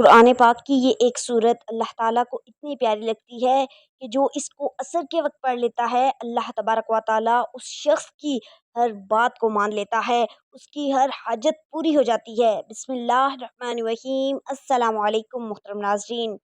قرآن پاک کی یہ ایک صورت اللہ تعالیٰ کو اتنی پیاری لگتی ہے کہ جو اس کو عصر کے وقت پڑھ لیتا ہے، اللہ تبارک و تعالیٰ اس شخص کی ہر بات کو مان لیتا ہے، اس کی ہر حاجت پوری ہو جاتی ہے۔ بسم اللہ الرحمن الرحیم۔ السلام علیکم محترم ناظرین،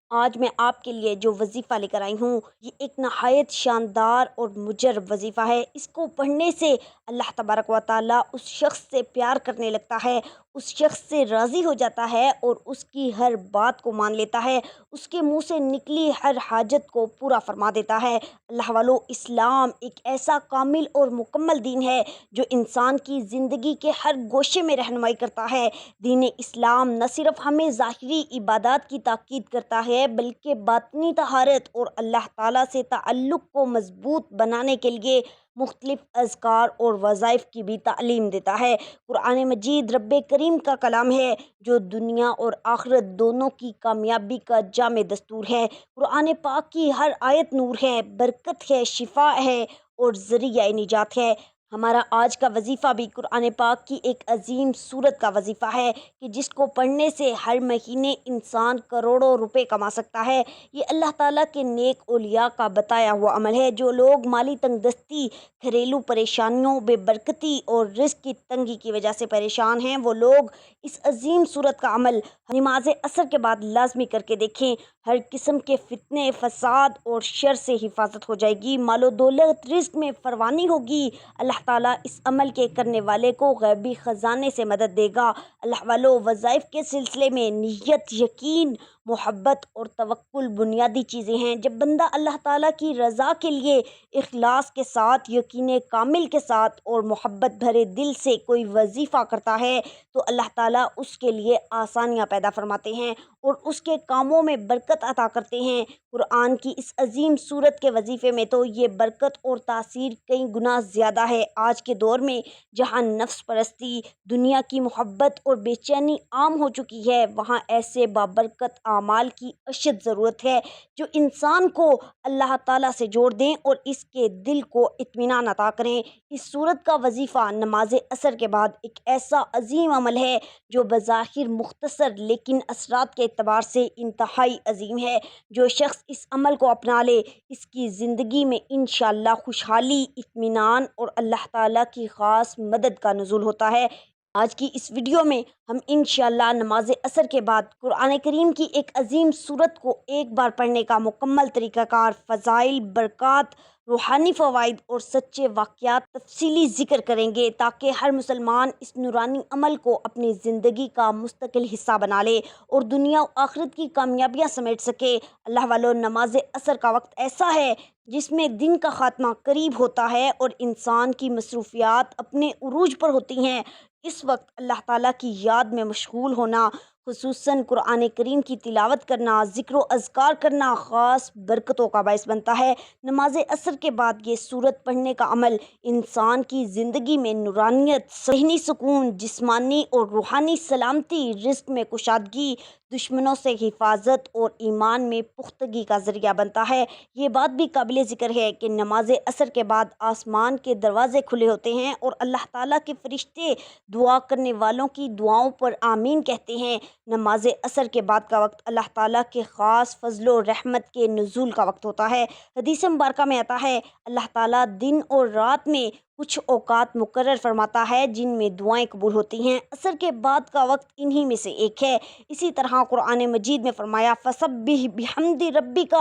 آج میں آپ کے لیے جو وظیفہ لے کر آئی ہوں یہ ایک نہایت شاندار اور مجرب وظیفہ ہے۔ اس کو پڑھنے سے اللہ تبارک و تعالیٰ اس شخص سے پیار کرنے لگتا ہے، اس شخص سے راضی ہو جاتا ہے اور اس کی ہر بات کو مان لیتا ہے، اس کے منہ سے نکلی ہر حاجت کو پورا فرما دیتا ہے۔ اللہ والو، اسلام ایک ایسا کامل اور مکمل دین ہے جو انسان کی زندگی کے ہر گوشے میں رہنمائی کرتا ہے۔ دین اسلام نہ صرف ہمیں ظاہری عبادات کی تاکید کرتا ہے بلکہ باطنی طہارت اور اللہ تعالیٰ سے تعلق کو مضبوط بنانے کے لیے مختلف اذکار اور وظائف کی بھی تعلیم دیتا ہے۔ قرآن مجید رب کریم کا کلام ہے جو دنیا اور آخرت دونوں کی کامیابی کا جامع دستور ہے۔ قرآن پاک کی ہر آیت نور ہے، برکت ہے، شفا ہے اور ذریعہ نجات ہے۔ ہمارا آج کا وظیفہ بھی قرآن پاک کی ایک عظیم سورت کا وظیفہ ہے کہ جس کو پڑھنے سے ہر مہینے انسان کروڑوں روپے کما سکتا ہے۔ یہ اللہ تعالیٰ کے نیک اولیاء کا بتایا ہوا عمل ہے۔ جو لوگ مالی تنگ دستی، گھریلو پریشانیوں، بے برکتی اور رزق کی تنگی کی وجہ سے پریشان ہیں، وہ لوگ اس عظیم سورت کا عمل نماز عصر کے بعد لازمی کر کے دیکھیں۔ ہر قسم کے فتنے، فساد اور شر سے حفاظت ہو جائے گی، مال و دولت، رزق میں فراوانی ہوگی۔ اللہ تعالیٰ اس عمل کے کرنے والے کو غیبی خزانے سے مدد دے گا۔ اللہ والو، وظائف کے سلسلے میں نیت، یقین، محبت اور توکل بنیادی چیزیں ہیں۔ جب بندہ اللہ تعالیٰ کی رضا کے لیے اخلاص کے ساتھ، یقین کامل کے ساتھ اور محبت بھرے دل سے کوئی وظیفہ کرتا ہے تو اللہ تعالیٰ اس کے لیے آسانیاں پیدا فرماتے ہیں اور اس کے کاموں میں برکت عطا کرتے ہیں۔ قرآن کی اس عظیم سورت کے وظیفے میں تو یہ برکت اور تاثیر کئی گنا زیادہ ہے۔ آج کے دور میں جہاں نفس پرستی، دنیا کی محبت اور بے چینی عام ہو چکی ہے، وہاں ایسے بابرکت اعمال کی اشد ضرورت ہے جو انسان کو اللہ تعالیٰ سے جوڑ دیں اور اس کے دل کو اطمینان عطا کریں۔ اس سورت کا وظیفہ نماز عصر کے بعد ایک ایسا عظیم عمل ہے جو بظاہر مختصر لیکن اثرات کے اعتبار سے انتہائی عظیم ہے۔ جو شخص اس عمل کو اپنا لے، اس کی زندگی میں انشاءاللہ خوشحالی، اطمینان اور اللہ تعالیٰ کی خاص مدد کا نزول ہوتا ہے۔ آج کی اس ویڈیو میں ہم انشاءاللہ نماز عصر کے بعد قرآن کریم کی ایک عظیم سورت کو ایک بار پڑھنے کا مکمل طریقہ کار، فضائل، برکات، روحانی فوائد اور سچے واقعات تفصیلی ذکر کریں گے تاکہ ہر مسلمان اس نورانی عمل کو اپنی زندگی کا مستقل حصہ بنا لے اور دنیا و آخرت کی کامیابیاں سمیٹ سکے۔ اللہ والو، نماز عصر کا وقت ایسا ہے جس میں دن کا خاتمہ قریب ہوتا ہے اور انسان کی مصروفیات اپنے عروج پر ہوتی ہیں۔ اس وقت اللہ تعالیٰ کی یاد میں مشغول ہونا، خصوصاً قرآن کریم کی تلاوت کرنا، ذکر و اذکار کرنا خاص برکتوں کا باعث بنتا ہے۔ نماز عصر کے بعد یہ سورت پڑھنے کا عمل انسان کی زندگی میں نورانیت، ذہنی سکون، جسمانی اور روحانی سلامتی، رزق میں کشادگی، دشمنوں سے حفاظت اور ایمان میں پختگی کا ذریعہ بنتا ہے۔ یہ بات بھی قابل ذکر ہے کہ نماز عصر کے بعد آسمان کے دروازے کھلے ہوتے ہیں اور اللہ تعالیٰ کے فرشتے دعا کرنے والوں کی دعاؤں پر آمین کہتے ہیں۔ نماز عصر کے بعد کا وقت اللہ تعالیٰ کے خاص فضل و رحمت کے نزول کا وقت ہوتا ہے۔ حدیث مبارکہ میں آتا ہے، اللہ تعالیٰ دن اور رات میں کچھ اوقات مقرر فرماتا ہے جن میں دعائیں قبول ہوتی ہیں۔ عصر کے بعد کا وقت انہی میں سے ایک ہے۔ اسی طرح قرآن مجید میں فرمایا، فَسَبِّحْ بِحَمْدِ رَبِّكَ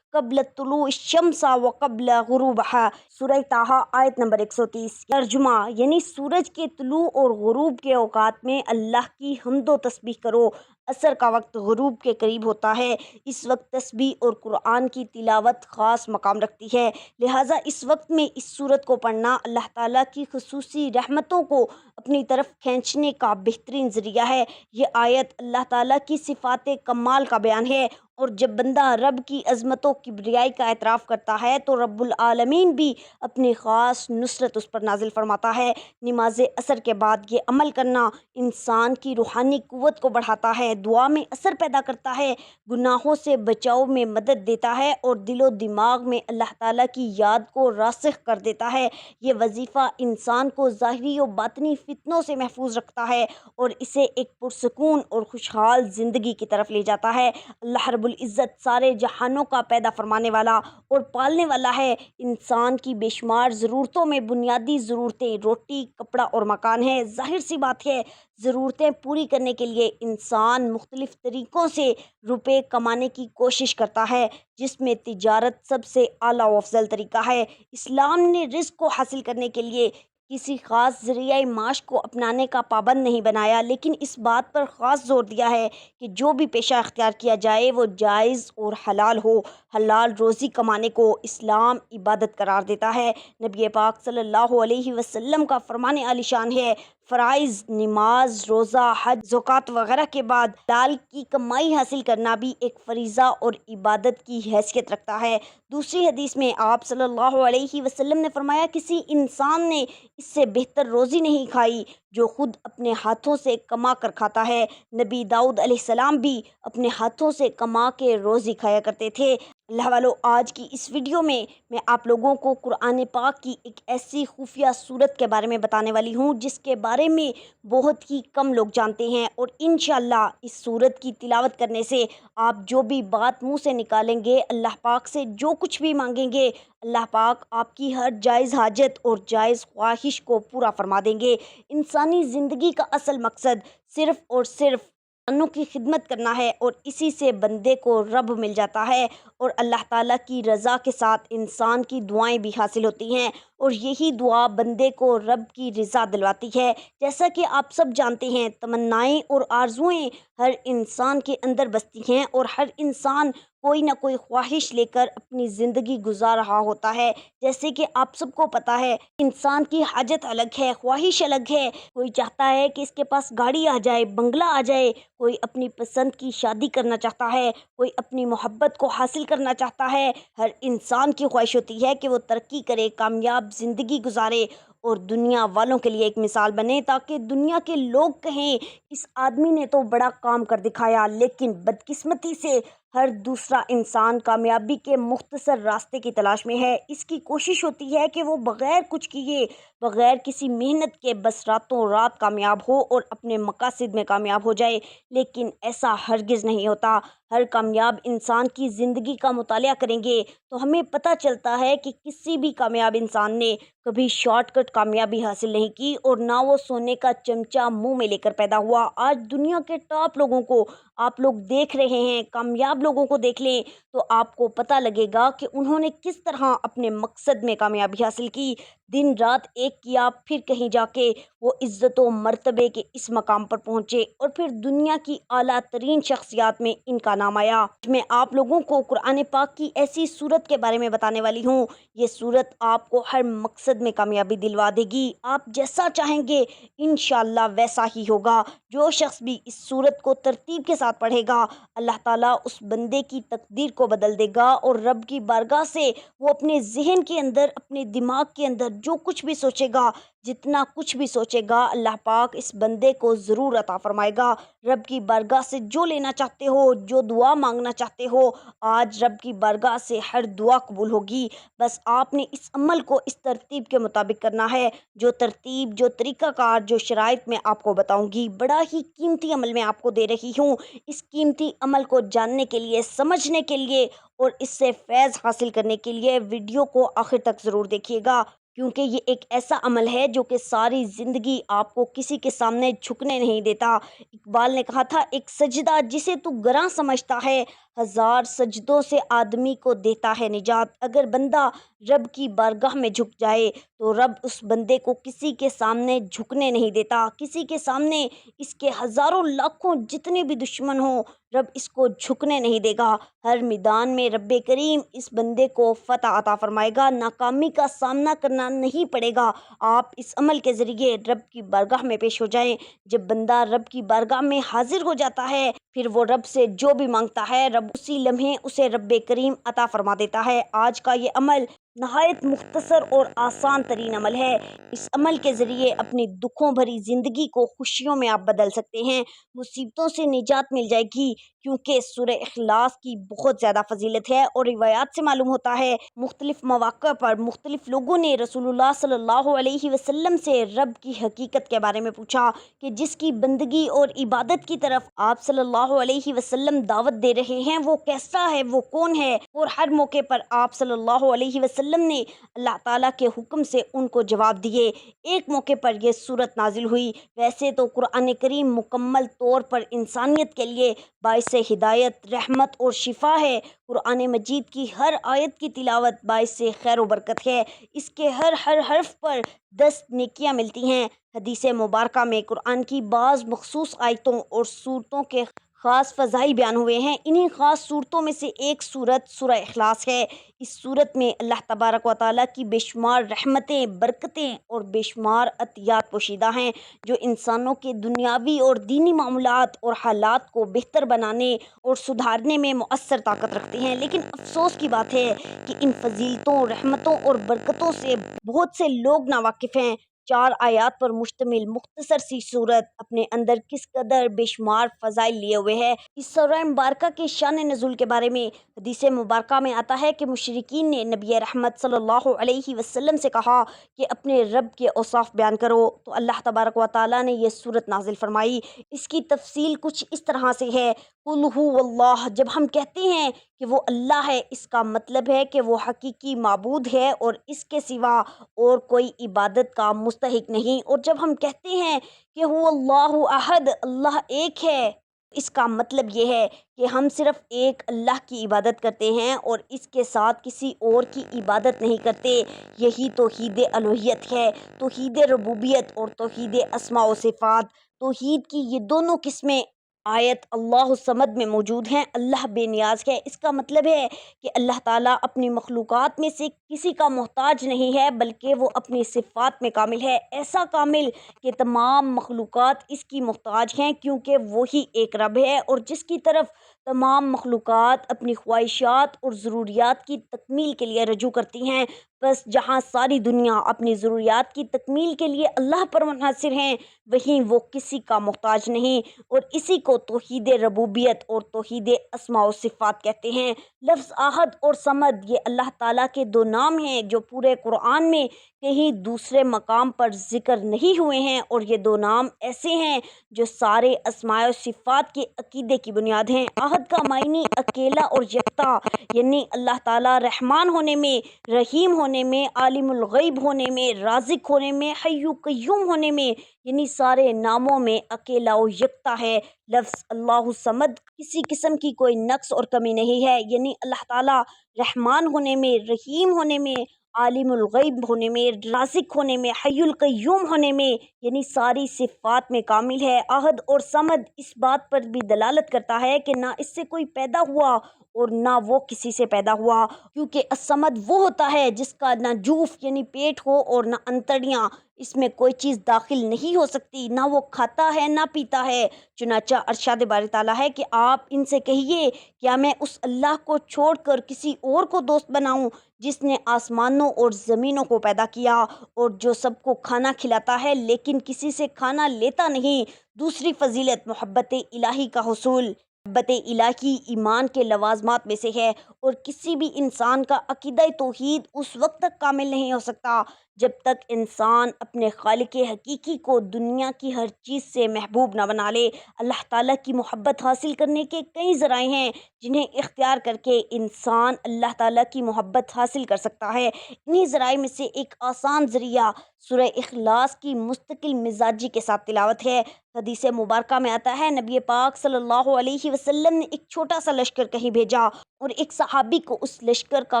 قبل طلوع الشمس وقبل غروبها، سورہ طٰہٰ آیت نمبر 130۔ ترجمہ یعنی سورج کے طلوع اور غروب کے اوقات میں اللہ کی حمد و تسبیح کرو۔ عصر کا وقت غروب کے قریب ہوتا ہے، اس وقت تسبیح اور قرآن کی تلاوت خاص مقام رکھتی ہے، لہٰذا اس وقت میں اس سورت کو پڑھنا اللہ تعالیٰ کی خصوصی رحمتوں کو اپنی طرف کھینچنے کا بہترین ذریعہ ہے۔ یہ آیت اللہ تعالیٰ کی صفات کمال کا بیان ہے اور جب بندہ رب کی عظمت و کبریائی کا اعتراف کرتا ہے تو رب العالمین بھی اپنی خاص نصرت اس پر نازل فرماتا ہے۔ نماز عصر کے بعد یہ عمل کرنا انسان کی روحانی قوت کو بڑھاتا ہے، دعا میں اثر پیدا کرتا ہے، گناہوں سے بچاؤ میں مدد دیتا ہے اور دل و دماغ میں اللہ تعالیٰ کی یاد کو راسخ کر دیتا ہے۔ یہ وظیفہ انسان کو ظاہری و باطنی فتنوں سے محفوظ رکھتا ہے اور اسے ایک پرسکون اور خوشحال زندگی کی طرف لے جاتا ہے۔ اللہ رب العزت سارے جہانوں کا پیدا فرمانے والا اور پالنے والا ہے۔ انسان کی بے شمار ضرورتوں میں بنیادی ضرورتیں روٹی، کپڑا اور مکان ہیں۔ ظاہر سی بات ہے، ضرورتیں پوری کرنے کے لیے انسان مختلف طریقوں سے روپے کمانے کی کوشش کرتا ہے، جس میں تجارت سب سے اعلیٰ و افضل طریقہ ہے۔ اسلام نے رزق کو حاصل کرنے کے لیے کسی خاص ذریعہ معاش کو اپنانے کا پابند نہیں بنایا، لیکن اس بات پر خاص زور دیا ہے کہ جو بھی پیشہ اختیار کیا جائے وہ جائز اور حلال ہو۔ حلال روزی کمانے کو اسلام عبادت قرار دیتا ہے۔ نبی پاک صلی اللہ علیہ وسلم کا فرمان عالی شان ہے، فرائض نماز، روزہ، حج، زکوٰۃ وغیرہ کے بعد حلال کی کمائی حاصل کرنا بھی ایک فریضہ اور عبادت کی حیثیت رکھتا ہے۔ دوسری حدیث میں آپ صلی اللہ علیہ وسلم نے فرمایا، کسی انسان نے اس سے بہتر روزی نہیں کھائی جو خود اپنے ہاتھوں سے کما کر کھاتا ہے۔ نبی داؤد علیہ السلام بھی اپنے ہاتھوں سے کما کے روزی کھایا کرتے تھے۔ اللہ والو، آج کی اس ویڈیو میں آپ لوگوں کو قرآن پاک کی ایک ایسی خفیہ صورت کے بارے میں بتانے والی ہوں جس کے بارے میں بہت ہی کم لوگ جانتے ہیں، اور انشاءاللہ اس صورت کی تلاوت کرنے سے آپ جو بھی بات منہ سے نکالیں گے، اللہ پاک سے جو کچھ بھی مانگیں گے، اللہ پاک آپ کی ہر جائز حاجت اور جائز خواہش کو پورا فرما دیں گے۔ انسانی زندگی کا اصل مقصد صرف اور صرف انسانوں کی خدمت کرنا ہے، اور اسی سے بندے کو رب مل جاتا ہے، اور اللہ تعالیٰ کی رضا کے ساتھ انسان کی دعائیں بھی حاصل ہوتی ہیں، اور یہی دعا بندے کو رب کی رضا دلواتی ہے۔ جیسا کہ آپ سب جانتے ہیں، تمنائیں اور آرزوئیں ہر انسان کے اندر بستی ہیں، اور ہر انسان کوئی نہ کوئی خواہش لے کر اپنی زندگی گزار رہا ہوتا ہے۔ جیسے کہ آپ سب کو پتہ ہے، انسان کی حاجت الگ ہے، خواہش الگ ہے۔ کوئی چاہتا ہے کہ اس کے پاس گاڑی آ جائے، بنگلہ آ جائے، کوئی اپنی پسند کی شادی کرنا چاہتا ہے، کوئی اپنی محبت کو حاصل کرنا چاہتا ہے۔ ہر انسان کی خواہش ہوتی ہے کہ وہ ترقی کرے، کامیاب زندگی گزارے اور دنیا والوں کے لیے ایک مثال بنے، تاکہ دنیا کے لوگ کہیں اس آدمی نے تو بڑا کام کر دکھایا، لیکن بدقسمتی سے ہر دوسرا انسان کامیابی کے مختصر راستے کی تلاش میں ہے۔ اس کی کوشش ہوتی ہے کہ وہ بغیر کچھ کیے، بغیر کسی محنت کے بس راتوں رات کامیاب ہو اور اپنے مقاصد میں کامیاب ہو جائے، لیکن ایسا ہرگز نہیں ہوتا۔ ہر کامیاب انسان کی زندگی کا مطالعہ کریں گے تو ہمیں پتہ چلتا ہے کہ کسی بھی کامیاب انسان نے کبھی شارٹ کٹ کامیابی حاصل نہیں کی، اور نہ وہ سونے کا چمچہ منہ میں لے کر پیدا ہوا۔ آج دنیا کے ٹاپ لوگوں کو آپ لوگ دیکھ رہے ہیں، کامیاب لوگوں کو دیکھ لیں تو آپ کو پتہ لگے گا کہ انہوں نے کس طرح اپنے مقصد میں کامیابی حاصل کی، دن رات ایک کیا، پھر کہیں جا کے وہ عزت و مرتبے کے اس مقام پر پہنچے، اور پھر دنیا کی اعلیٰ ترین شخصیات میں ان کا نام آیا۔ میں آپ لوگوں کو قرآن پاک کی ایسی صورت کے بارے میں بتانے والی ہوں، یہ صورت آپ کو ہر مقصد میں کامیابی دلوا دے گی۔ آپ جیسا چاہیں گے انشاءاللہ ویسا ہی ہوگا۔ جو شخص بھی اس صورت کو ترتیب کے ساتھ پڑھے گا، اللہ تعالیٰ اس بندے کی تقدیر کو بدل دے گا، اور رب کی بارگاہ سے وہ اپنے ذہن کے اندر، اپنے دماغ کے اندر جو کچھ بھی سوچے گا، جتنا کچھ بھی سوچے گا، اللہ پاک اس بندے کو ضرور عطا فرمائے گا۔ رب کی بارگاہ سے جو لینا چاہتے ہو، جو دعا مانگنا چاہتے ہو، آج رب کی بارگاہ سے ہر دعا قبول ہوگی۔ بس آپ نے اس عمل کو اس ترتیب کے مطابق کرنا ہے، جو ترتیب، جو طریقہ کار، جو شرائط میں آپ کو بتاؤں گی۔ بڑا ہی قیمتی عمل میں آپ کو دے رہی ہوں۔ اس قیمتی عمل کو جاننے کے لیے، سمجھنے کے لیے اور اس سے فیض حاصل کرنے کے لیے ویڈیو کو آخر تک ضرور دیکھیے گا، کیونکہ یہ ایک ایسا عمل ہے جو کہ ساری زندگی آپ کو کسی کے سامنے جھکنے نہیں دیتا۔ اقبال نے کہا تھا، ایک سجدہ جسے تو گراں سمجھتا ہے، ہزار سجدوں سے آدمی کو دیتا ہے نجات۔ اگر بندہ رب کی بارگاہ میں جھک جائے تو رب اس بندے کو کسی کے سامنے جھکنے نہیں دیتا۔ کسی کے سامنے اس کے ہزاروں لاکھوں جتنے بھی دشمن ہوں، رب اس کو جھکنے نہیں دے گا۔ ہر میدان میں رب کریم اس بندے کو فتح عطا فرمائے گا، ناکامی کا سامنا کرنا نہیں پڑے گا۔ آپ اس عمل کے ذریعے رب کی بارگاہ میں پیش ہو جائیں۔ جب بندہ رب کی بارگاہ میں حاضر ہو جاتا ہے پھر وہ رب سے جو بھی مانگتا ہے رب اسی لمحے اسے رب کریم عطا فرما دیتا ہے۔ آج کا یہ عمل نہایت مختصر اور آسان ترین عمل ہے۔ اس عمل کے ذریعے اپنی دکھوں بھری زندگی کو خوشیوں میں آپ بدل سکتے ہیں، مصیبتوں سے نجات مل جائے گی، کیونکہ سورہ اخلاص کی بہت زیادہ فضیلت ہے۔ اور روایات سے معلوم ہوتا ہے مختلف مواقع پر مختلف لوگوں نے رسول اللہ صلی اللہ علیہ وسلم سے رب کی حقیقت کے بارے میں پوچھا کہ جس کی بندگی اور عبادت کی طرف آپ صلی اللہ علیہ وسلم دعوت دے رہے ہیں وہ کیسا ہے، وہ کون ہے؟ اور ہر موقع پر آپ صلی اللہ علیہ وسلم نے اللہ تعالیٰ کے حکم سے ان کو جواب دیے۔ ایک موقع پر یہ صورت نازل ہوئی۔ ویسے تو قرآن کریم مکمل طور پر انسانیت کے لیے باعث ہدایت، رحمت اور شفا ہے۔ قرآن مجید کی ہر آیت کی تلاوت باعث خیر و برکت ہے۔ اس کے ہر حرف پر 10 نیکیاں ملتی ہیں۔ حدیث مبارکہ میں قرآن کی بعض مخصوص آیتوں اور صورتوں کے خاص فضائل بیان ہوئے ہیں۔ انہی خاص صورتوں میں سے ایک صورت سورہ اخلاص ہے۔ اس صورت میں اللہ تبارک و تعالیٰ کی بے شمار رحمتیں، برکتیں اور بے شمار عطیات پوشیدہ ہیں، جو انسانوں کے دنیاوی اور دینی معاملات اور حالات کو بہتر بنانے اور سدھارنے میں مؤثر طاقت رکھتے ہیں۔ لیکن افسوس کی بات ہے کہ ان فضیلتوں، رحمتوں اور برکتوں سے بہت سے لوگ ناواقف ہیں۔ 4 آیات پر مشتمل مختصر سی صورت اپنے اندر کس قدر بے شمار فضائل لیے ہوئے ہے۔ اس سورہ مبارکہ کے شان نزول کے بارے میں حدیث مبارکہ میں آتا ہے کہ مشرکین نے نبی رحمت صلی اللہ علیہ وسلم سے کہا کہ اپنے رب کے اوصاف بیان کرو، تو اللہ تبارک و تعالیٰ نے یہ صورت نازل فرمائی۔ اس کی تفصیل کچھ اس طرح سے ہے: قُلْ هُوَ اللَّهُ، جب ہم کہتے ہیں کہ وہ اللہ ہے، اس کا مطلب ہے کہ وہ حقیقی معبود ہے اور اس کے سوا اور کوئی عبادت کا مستحق نہیں۔ اور جب ہم کہتے ہیں کہ هُوَ اللَّهُ احد، اللہ ایک ہے، اس کا مطلب یہ ہے کہ ہم صرف ایک اللہ کی عبادت کرتے ہیں اور اس کے ساتھ کسی اور کی عبادت نہیں کرتے۔ یہی توحید الوہیت ہے۔ توحید ربوبیت اور توحید اسماء و صفات، توحید کی یہ دونوں قسمیں آیت اللہ الصمد میں موجود ہیں۔ اللہ بے نیاز ہے۔ اس کا مطلب ہے کہ اللہ تعالیٰ اپنی مخلوقات میں سے کسی کا محتاج نہیں ہے، بلکہ وہ اپنی صفات میں کامل ہے، ایسا کامل کہ تمام مخلوقات اس کی محتاج ہیں، کیونکہ وہی ایک رب ہے اور جس کی طرف تمام مخلوقات اپنی خواہشات اور ضروریات کی تکمیل کے لیے رجوع کرتی ہیں۔ بس جہاں ساری دنیا اپنی ضروریات کی تکمیل کے لیے اللہ پر منحصر ہیں، وہیں وہ کسی کا محتاج نہیں، اور اسی کو توحید ربوبیت اور توحید اسماء و صفات کہتے ہیں۔ لفظ احد اور صمد یہ اللہ تعالیٰ کے 2 نام ہیں جو پورے قرآن میں کہیں دوسرے مقام پر ذکر نہیں ہوئے ہیں، اور یہ 2 نام ایسے ہیں جو سارے اسماء و صفات کے عقیدے کی بنیاد ہیں۔ احد کا معنی اکیلا اور یکتا، یعنی اللہ تعالیٰ رحمان ہونے میں، رحیم ہونے میں، عالم الغیب ہونے میں، رازق ہونے میں، حی و قیوم ہونے میں، یعنی سارے ناموں میں اکیلا و یکتا ہے۔ لفظ اللہ الصمد کسی قسم کی کوئی نقص اور کمی نہیں ہے، یعنی اللہ تعالیٰ رحمان ہونے میں، رحیم ہونے میں، عالم الغیب ہونے میں، رازق ہونے میں، حی القیوم ہونے میں، یعنی ساری صفات میں کامل ہے۔ احد اور صمد اس بات پر بھی دلالت کرتا ہے کہ نہ اس سے کوئی پیدا ہوا اور نہ وہ کسی سے پیدا ہوا، کیونکہ الصمد وہ ہوتا ہے جس کا نہ جوف یعنی پیٹ ہو اور نہ انتڑیاں، اس میں کوئی چیز داخل نہیں ہو سکتی، نہ وہ کھاتا ہے نہ پیتا ہے۔ چنانچہ ارشاد باری تعالیٰ ہے کہ آپ ان سے کہیے، کیا میں اس اللہ کو چھوڑ کر کسی اور کو دوست بناؤں جس نے آسمانوں اور زمینوں کو پیدا کیا اور جو سب کو کھانا کھلاتا ہے لیکن کسی سے کھانا لیتا نہیں؟ دوسری فضیلت محبت الہی کا حصول۔ محبت الہی ایمان کے لوازمات میں سے ہے، اور کسی بھی انسان کا عقیدہ توحید اس وقت تک کامل نہیں ہو سکتا جب تک انسان اپنے خالق حقیقی کو دنیا کی ہر چیز سے محبوب نہ بنا لے۔ اللہ تعالیٰ کی محبت حاصل کرنے کے کئی ذرائع ہیں جنہیں اختیار کر کے انسان اللہ تعالیٰ کی محبت حاصل کر سکتا ہے۔ انہی ذرائع میں سے ایک آسان ذریعہ سورہ اخلاص کی مستقل مزاجی کے ساتھ تلاوت ہے۔ حدیث مبارکہ میں آتا ہے نبی پاک صلی اللہ علیہ وسلم نے ایک چھوٹا سا لشکر کہیں بھیجا اور ایک صحابی کو اس لشکر کا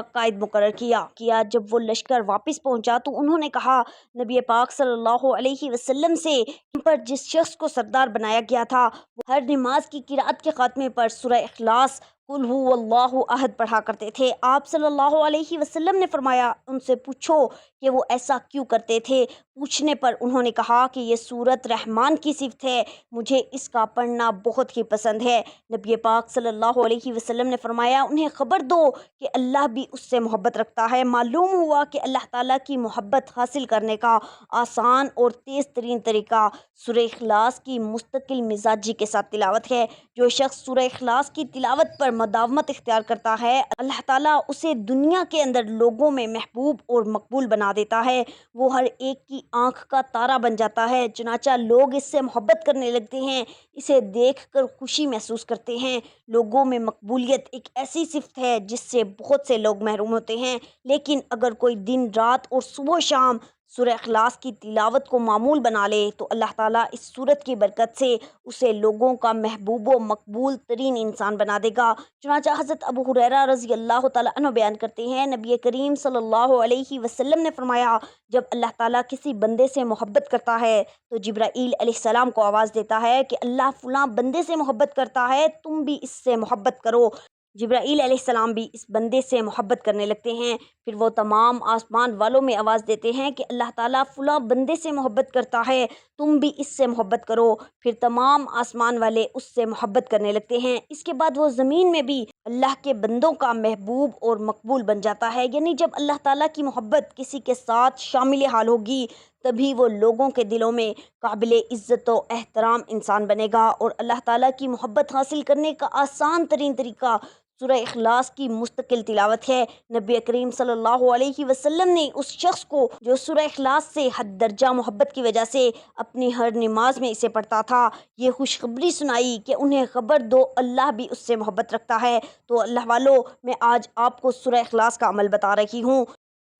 قائد مقرر کیا۔ جب وہ لشکر واپس پہنچا تو انہوں نے کہا، نبی پاک صلی اللہ علیہ وسلم سے ہم پر جس شخص کو سردار بنایا گیا تھا وہ ہر نماز کی قرات کے خاتمے پر سورہ اخلاص قل هو اللہ احد پڑھا کرتے تھے۔ آپ صلی اللہ علیہ وسلم نے فرمایا ان سے پوچھو کہ وہ ایسا کیوں کرتے تھے۔ پوچھنے پر انہوں نے کہا کہ یہ سورت رحمان کی صفت ہے، مجھے اس کا پڑھنا بہت ہی پسند ہے۔ نبی پاک صلی اللہ علیہ وسلم نے فرمایا انہیں خبر دو کہ اللہ بھی اس سے محبت رکھتا ہے۔ معلوم ہوا کہ اللہ تعالیٰ کی محبت حاصل کرنے کا آسان اور تیز ترین طریقہ سورہ اخلاص کی مستقل مزاجی کے ساتھ تلاوت ہے۔ جو شخص سورہ اخلاص کی تلاوت پر مداومت اختیار کرتا ہے، اللہ تعالیٰ اسے دنیا کے اندر لوگوں میں محبوب اور مقبول بنا دیتا ہے۔ وہ ہر ایک کی آنکھ کا تارا بن جاتا ہے، چنانچہ لوگ اس سے محبت کرنے لگتے ہیں، اسے دیکھ کر خوشی محسوس کرتے ہیں۔ لوگوں میں مقبولیت ایک ایسی صفت ہے جس سے بہت سے لوگ محروم ہوتے ہیں، لیکن اگر کوئی دن رات اور صبح و شام سورہ اخلاص کی تلاوت کو معمول بنا لے تو اللہ تعالیٰ اس سورت کی برکت سے اسے لوگوں کا محبوب و مقبول ترین انسان بنا دے گا۔ چنانچہ حضرت ابو ہریرہ رضی اللہ تعالیٰ عنہ بیان کرتے ہیں، نبی کریم صلی اللہ علیہ وسلم نے فرمایا جب اللہ تعالیٰ کسی بندے سے محبت کرتا ہے تو جبرائیل علیہ السلام کو آواز دیتا ہے کہ اللہ فلاں بندے سے محبت کرتا ہے، تم بھی اس سے محبت کرو۔ جبرائیل علیہ السلام بھی اس بندے سے محبت کرنے لگتے ہیں، پھر وہ تمام آسمان والوں میں آواز دیتے ہیں کہ اللہ تعالیٰ فلاں بندے سے محبت کرتا ہے، تم بھی اس سے محبت کرو، پھر تمام آسمان والے اس سے محبت کرنے لگتے ہیں۔ اس کے بعد وہ زمین میں بھی اللہ کے بندوں کا محبوب اور مقبول بن جاتا ہے، یعنی جب اللہ تعالیٰ کی محبت کسی کے ساتھ شامل حال ہوگی تبھی وہ لوگوں کے دلوں میں قابل عزت و احترام انسان بنے گا۔ اور اللہ تعالیٰ کی محبت حاصل کرنے کا آسان ترین طریقہ سورہ اخلاص کی مستقل تلاوت ہے۔ نبی کریم صلی اللہ علیہ وسلم نے اس شخص کو جو سورہ اخلاص سے حد درجہ محبت کی وجہ سے اپنی ہر نماز میں اسے پڑھتا تھا، یہ خوشخبری سنائی کہ انہیں خبر دو اللہ بھی اس سے محبت رکھتا ہے۔ تو اللہ والو، میں آج آپ کو سورہ اخلاص کا عمل بتا رہی ہوں۔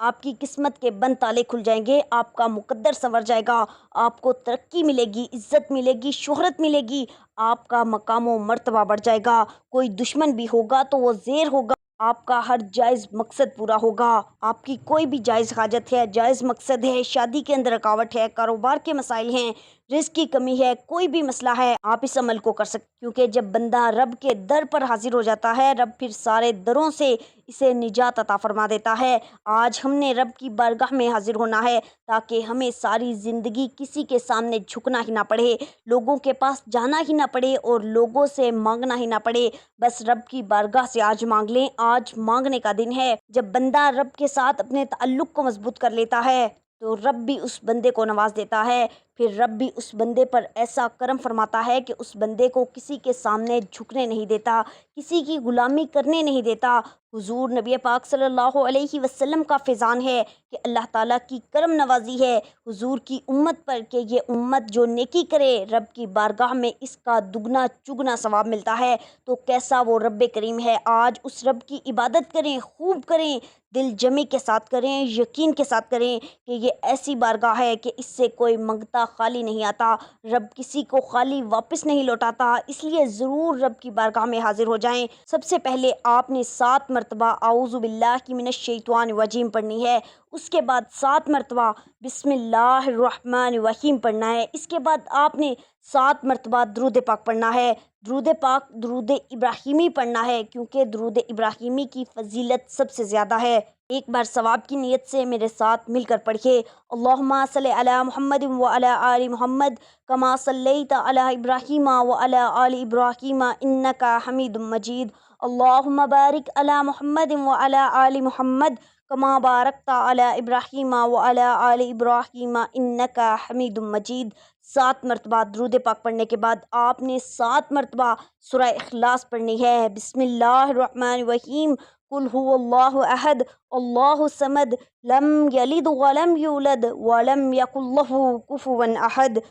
آپ کی قسمت کے بند تالے کھل جائیں گے، آپ کا مقدر سنور جائے گا، آپ کو ترقی ملے گی، عزت ملے گی، شہرت ملے گی، آپ کا مقام و مرتبہ بڑھ جائے گا۔ کوئی دشمن بھی ہوگا تو وہ زیر ہوگا، آپ کا ہر جائز مقصد پورا ہوگا۔ آپ کی کوئی بھی جائز حاجت ہے، جائز مقصد ہے، شادی کے اندر رکاوٹ ہے، کاروبار کے مسائل ہیں، رزق کی کمی ہے، کوئی بھی مسئلہ ہے، آپ اس عمل کو کر سکتے، کیونکہ جب بندہ رب کے در پر حاضر ہو جاتا ہے، رب پھر سارے دروں سے اسے نجات عطا فرما دیتا ہے۔ آج ہم نے رب کی بارگاہ میں حاضر ہونا ہے تاکہ ہمیں ساری زندگی کسی کے سامنے جھکنا ہی نہ پڑے، لوگوں کے پاس جانا ہی نہ پڑے اور لوگوں سے مانگنا ہی نہ پڑے، بس رب کی بارگاہ سے آج مانگ لیں۔ آج مانگنے کا دن ہے۔ جب بندہ رب کے ساتھ اپنے تعلق کو مضبوط کر لیتا ہے تو رب بھی اس بندے کو نواز دیتا ہے، پھر رب بھی اس بندے پر ایسا کرم فرماتا ہے کہ اس بندے کو کسی کے سامنے جھکنے نہیں دیتا، کسی کی غلامی کرنے نہیں دیتا۔ حضور نبی پاک صلی اللہ علیہ وسلم کا فیضان ہے کہ اللہ تعالیٰ کی کرم نوازی ہے حضور کی امت پر کہ یہ امت جو نیکی کرے رب کی بارگاہ میں اس کا دگنا چگنا ثواب ملتا ہے۔ تو کیسا وہ رب کریم ہے، آج اس رب کی عبادت کریں، خوب کریں، دل جمی کے ساتھ کریں، یقین کے ساتھ کریں کہ یہ ایسی بارگاہ ہے کہ اس سے کوئی منگتا خالی نہیں آتا، رب کسی کو خالی واپس نہیں لوٹاتا، اس لیے ضرور رب کی بارگاہ میں حاضر ہو جائیں۔ سب سے پہلے آپ نے 7 مرتبہ اعوذ باللہ من الشیطان الرجیم پڑھنی ہے، اس کے بعد 7 مرتبہ بسم اللہ الرحمن الرحیم پڑھنا ہے، اس کے بعد آپ نے 7 مرتبہ درود پاک پڑھنا ہے۔ درود پاک درود ابراہیمی پڑھنا ہے کیونکہ درود ابراہیمی کی فضیلت سب سے زیادہ ہے۔ ایک بار ثواب کی نیت سے میرے ساتھ مل کر پڑھیے، اللہم صلی علی محمد وعلی آل محمد کما صلیت علی ابراہیم وعلی آل ابراہیم انک حمید مجید، اللہم بارک علی محمد وعلی آل محمد کما بارکت علی ابراہیم وعلی آل ابراہیم انک حمید مجید۔ 7 مرتبہ درود پاک پڑھنے کے بعد آپ نے 7 مرتبہ سورہ اخلاص پڑھنی ہے۔ بسم اللہ الرحمن الرحیم، قل هو اللہ احد اللہ الصمد لم یلد ولم یولد ولم یکن لہ کفوا احد۔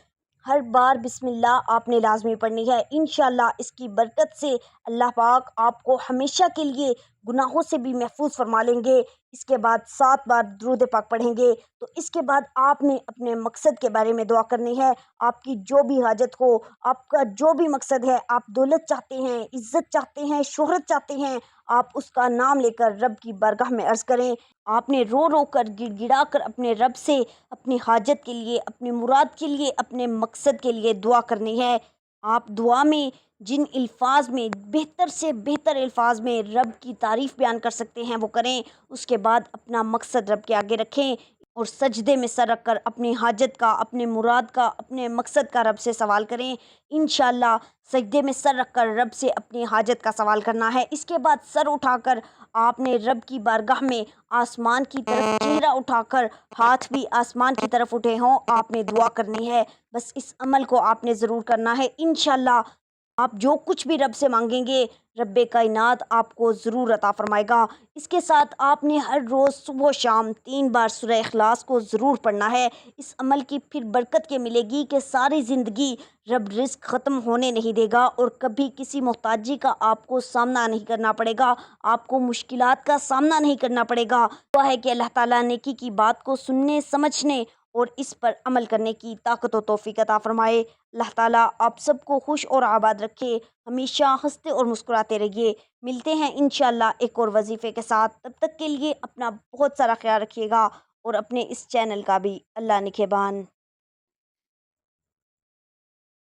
ہر بار بسم اللہ آپ نے لازمی پڑھنی ہے، انشاءاللہ اس کی برکت سے اللہ پاک آپ کو ہمیشہ کے لیے گناہوں سے بھی محفوظ فرما لیں گے۔ اس کے بعد 7 بار درود پاک پڑھیں گے تو اس کے بعد آپ نے اپنے مقصد کے بارے میں دعا کرنی ہے۔ آپ کی جو بھی حاجت ہو، آپ کا جو بھی مقصد ہے، آپ دولت چاہتے ہیں، عزت چاہتے ہیں، شہرت چاہتے ہیں، آپ اس کا نام لے کر رب کی بارگاہ میں عرض کریں۔ آپ نے رو رو کر گڑ گڑا کر اپنے رب سے اپنی حاجت کے لیے، اپنی مراد کے لیے، اپنے مقصد کے لیے دعا کرنی ہے۔ آپ دعا میں جن الفاظ میں بہتر سے بہتر الفاظ میں رب کی تعریف بیان کر سکتے ہیں وہ کریں۔ اس کے بعد اپنا مقصد رب کے آگے رکھیں اور سجدے میں سر رکھ کر اپنی حاجت کا، اپنے مراد کا، اپنے مقصد کا رب سے سوال کریں۔ انشاءاللہ سجدے میں سر رکھ کر رب سے اپنی حاجت کا سوال کرنا ہے۔ اس کے بعد سر اٹھا کر آپ نے رب کی بارگاہ میں آسمان کی طرف چہرہ اٹھا کر، ہاتھ بھی آسمان کی طرف اٹھے ہوں، آپ نے دعا کرنی ہے۔ بس اس عمل کو آپ نے ضرور کرنا ہے۔ انشاءاللہ آپ جو کچھ بھی رب سے مانگیں گے رب کائنات آپ کو ضرور عطا فرمائے گا۔ اس کے ساتھ آپ نے ہر روز صبح و شام 3 بار سورہ اخلاص کو ضرور پڑھنا ہے۔ اس عمل کی پھر برکت کے ملے گی کہ ساری زندگی رب رزق ختم ہونے نہیں دے گا اور کبھی کسی محتاجی کا آپ کو سامنا نہیں کرنا پڑے گا، آپ کو مشکلات کا سامنا نہیں کرنا پڑے گا۔ دعا ہے کہ اللہ تعالیٰ نیکی کی بات کو سننے، سمجھنے اور اس پر عمل کرنے کی طاقت و توفیق عطا فرمائے۔ اللہ تعالیٰ آپ سب کو خوش اور آباد رکھے، ہمیشہ ہنستے اور مسکراتے رہیے۔ ملتے ہیں انشاءاللہ ایک اور وظیفے کے ساتھ، تب تک کے لیے اپنا بہت سارا خیال رکھیے گا اور اپنے اس چینل کا بھی۔ اللہ نگہبان۔